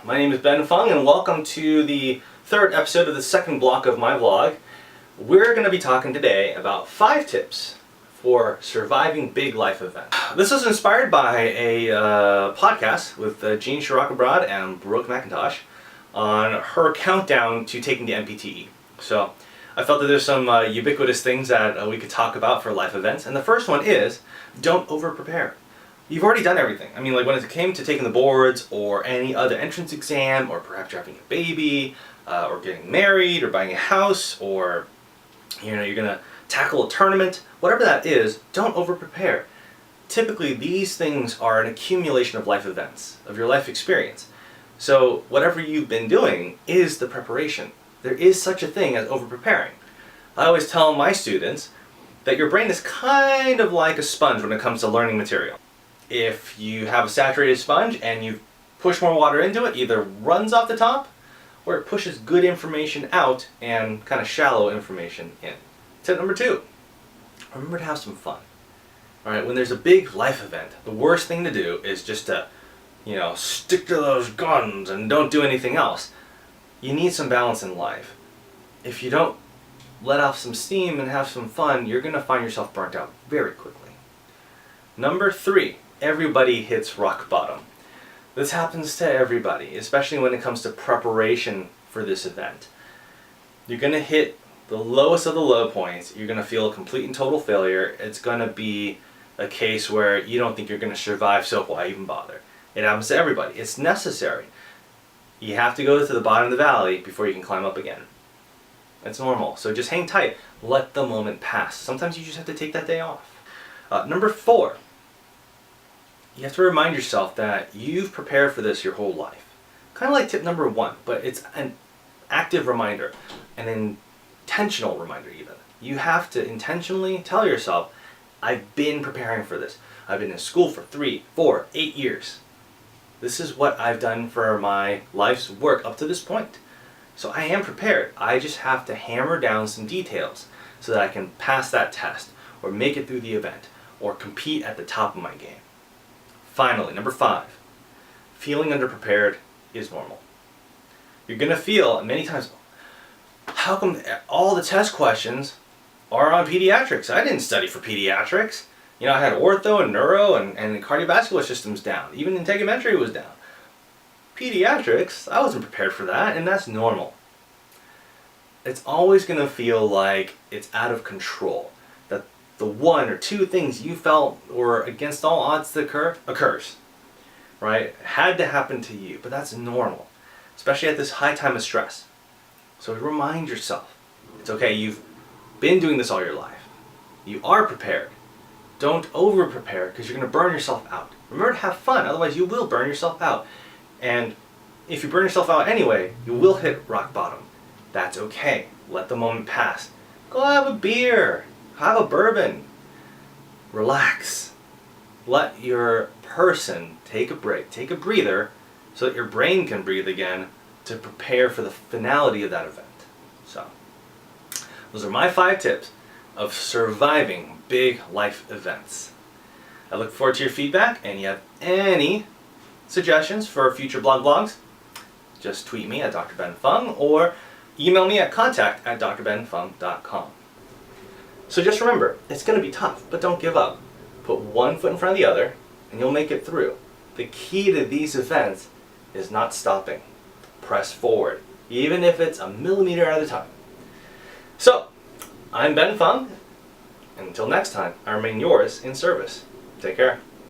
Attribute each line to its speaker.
Speaker 1: My name is Ben Fung and welcome to the third episode of the second block of my vlog. We're going to be talking today about 5 tips for surviving big life events. This was inspired by a podcast with Jean Shirakabrad and Brooke McIntosh on her countdown to taking the MPTE. So I felt that there's some ubiquitous things that we could talk about for life events, and the first one is don't over-prepare. You've already done everything. I mean, like when it came to taking the boards or any other entrance exam, or perhaps having a baby, or getting married, or buying a house, or you're gonna tackle a tournament, whatever that is, don't over-prepare. Typically, these things are an accumulation of life events, of your life experience. So whatever you've been doing is the preparation. There is such a thing as over-preparing. I always tell my students that your brain is kind of like a sponge when it comes to learning material. If you have a saturated sponge and you push more water into it, either runs off the top or it pushes good information out and kind of shallow information in. Tip number 2, remember to have some fun. Alright, when there's a big life event, the worst thing to do is just to, stick to those guns and don't do anything else. You need some balance in life. If you don't let off some steam and have some fun, you're going to find yourself burnt out very quickly. Number 3, everybody hits rock bottom. This happens to everybody, especially when it comes to preparation for this event. You're going to hit the lowest of the low points. You're going to feel a complete and total failure. It's going to be a case where you don't think you're going to survive, so why even bother? It happens to everybody. It's necessary. You have to go to the bottom of the valley before you can climb up again. It's normal. So just hang tight. Let the moment pass. Sometimes you just have to take that day off. Number 4. You have to remind yourself that you've prepared for this your whole life. Kind of like tip number 1, but it's an active reminder, an intentional reminder even. You have to intentionally tell yourself, I've been preparing for this. I've been in school for 3, 4, 8 years. This is what I've done for my life's work up to this point. So I am prepared. I just have to hammer down some details so that I can pass that test, or make it through the event, or compete at the top of my game. Finally, number 5, feeling underprepared is normal. You're going to feel many times, how come all the test questions are on pediatrics? I didn't study for pediatrics. I had ortho and neuro and cardiovascular systems down. Even integumentary was down. Pediatrics, I wasn't prepared for that, and that's normal. It's always going to feel like it's out of control. That the 1 or 2 things you felt were against all odds to occurs. Right? It had to happen to you, but that's normal. Especially at this high time of stress. So remind yourself, it's okay, you've been doing this all your life. You are prepared. Don't over-prepare because you're going to burn yourself out. Remember to have fun, otherwise you will burn yourself out. And if you burn yourself out anyway, you will hit rock bottom. That's okay. Let the moment pass. Go have a beer. Have a bourbon. Relax. Let your person take a break. Take a breather so that your brain can breathe again to prepare for the finality of that event. So, those are my 5 tips of surviving big life events. I look forward to your feedback, and you have any suggestions for future blog vlogs, just tweet me at Dr. Ben Fung or email me at contact@drbenfung.com. So just remember, it's going to be tough, but don't give up. Put one foot in front of the other, and you'll make it through. The key to these events is not stopping. Press forward, even if it's a millimeter at a time. So, I'm Ben Fung, and until next time, I remain yours in service. Take care.